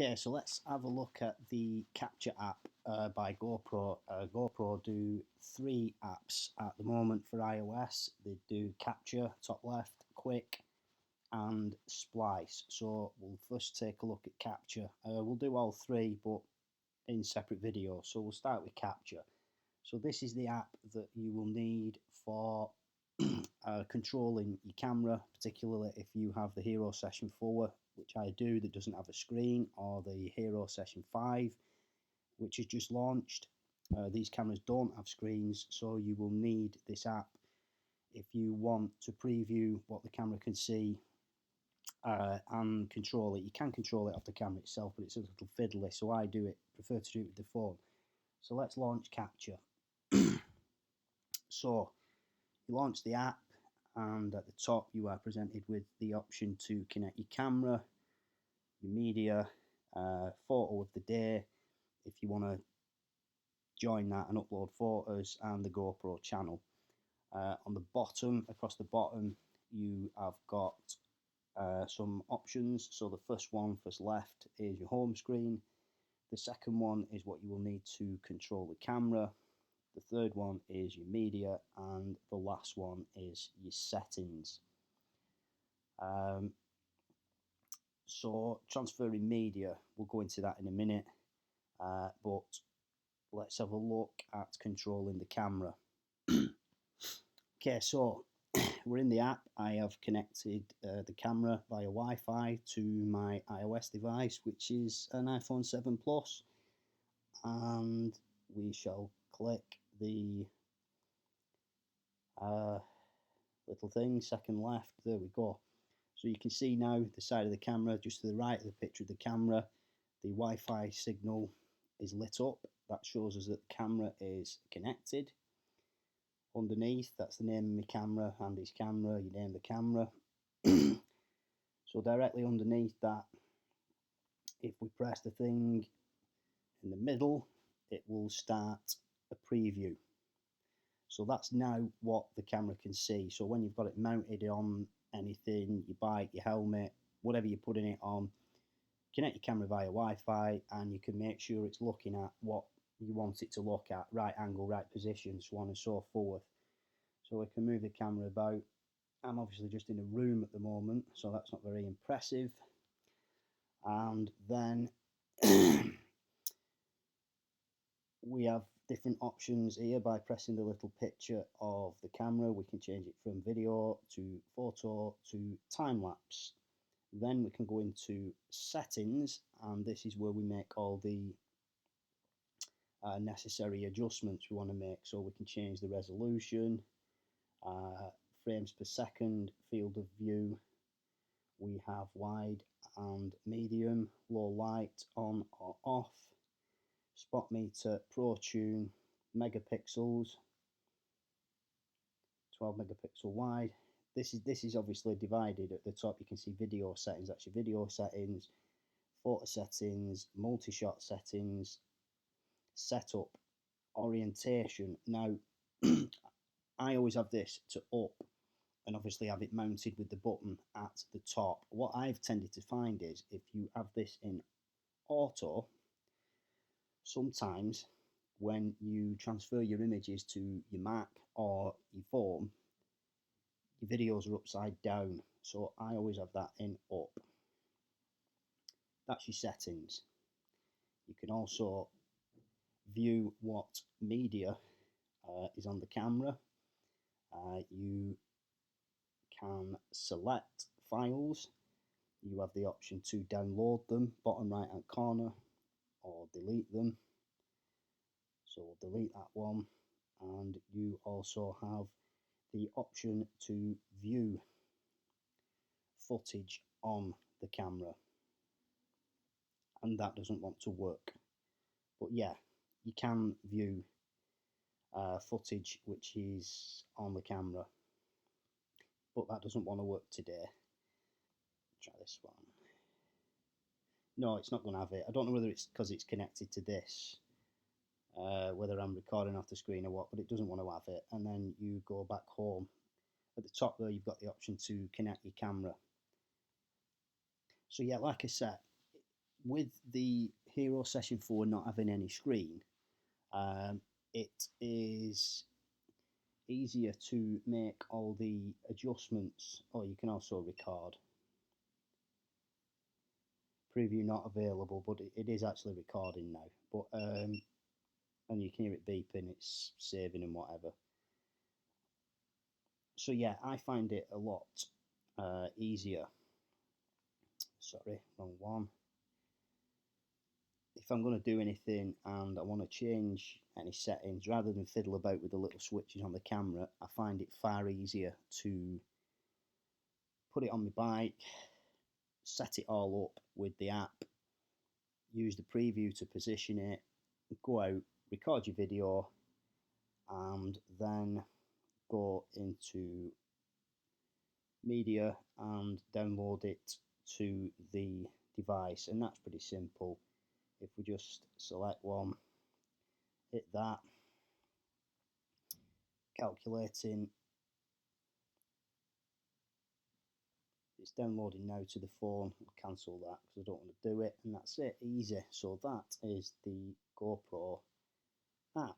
Okay, so let's have a look at the Capture app by GoPro. GoPro do 3 apps at the moment for iOS. They do Capture, top left, Quick, and Splice. So we'll first take a look at Capture. We'll do all 3, but in separate videos. So we'll start with Capture. So this is the app that you will need for controlling your camera, particularly if you have the Hero Session 4, which I do, that doesn't have a screen, or the Hero Session 5, which is just launched. These cameras don't have screens, so you will need this app if you want to preview what the camera can see and control it. You can control it off the camera itself, but it's a little fiddly, so I prefer to do it with the phone. So let's launch Capture. So you launch the app, and at the top you are presented with the option to connect your camera, your media, photo of the day if you want to join that and upload photos, and the GoPro channel. On the bottom, across the bottom, you have got some options. So the first left, is your home screen. The second one is what you will need to control the camera. The third one is your media, and the last one is your settings. So transferring media, we'll go into that in a minute, but let's have a look at controlling the camera. Okay, so we're in the app. I have connected the camera via Wi-Fi to my iOS device, which is an iPhone 7 Plus, and we shall click the little thing, second left, there we go. So you can see now the side of the camera, just to the right of the picture of the camera, the Wi-Fi signal is lit up. That shows us that the camera is connected. Underneath, that's the name of my camera, Andy's camera, you name the camera. So directly underneath that, if we press the thing in the middle, it will start a preview. So that's now what the camera can see. So when you've got it mounted on anything, your bike, your helmet, whatever you're putting it on, connect your camera via Wi-Fi, and you can make sure it's looking at what you want it to look at, right angle, right position, so on and so forth. So we can move the camera about. I'm obviously just in a room at the moment, so that's not very impressive. And then we have different options here. By pressing the little picture of the camera, we can change it from video to photo to time-lapse. Then we can go into settings, and this is where we make all the necessary adjustments we want to make. So we can change the resolution, frames per second, field of view. We have wide and medium, low light, on or off, spot meter, pro tune, megapixels, 12 megapixel wide. This is obviously divided. At the top you can see video settings, that's your video settings, photo settings, multi-shot settings, setup, orientation. Now I always have this to up, and obviously have it mounted with the button at the top. What I've tended to find is if you have this in auto, sometimes when you transfer your images to your Mac or your phone, your videos are upside down. So I always have that in up. That's your settings. You can also view what media is on the camera. You can select files. You have the option to download them, bottom right hand corner, or delete them. So we'll delete that one, and you also have the option to view footage on the camera, and that doesn't want to work. But yeah, you can view footage which is on the camera, but that doesn't want to work today. Try this one. No, it's not going to have it. I don't know whether it's because it's connected to this, whether I'm recording off the screen or what, but it doesn't want to have it. And then you go back home. At the top there, you've got the option to connect your camera. So yeah, like I said, with the Hero Session 4 not having any screen, it is easier to make all the adjustments. Or you can also record. Preview not available, but it is actually recording now. But and you can hear it beeping, it's saving and whatever. So yeah, I find it a lot easier. Sorry, wrong one. If I'm going to do anything and I want to change any settings, rather than fiddle about with the little switches on the camera, I find it far easier to put it on my bike, set it all up with the app, use the preview to position it, go out, record your video, and then go into media and download it to the device. And that's pretty simple. If we just select one, hit that, calculating, it's downloading now to the phone. I'll cancel that because I don't want to do it, and that's it, easy. So that is the GoPro app.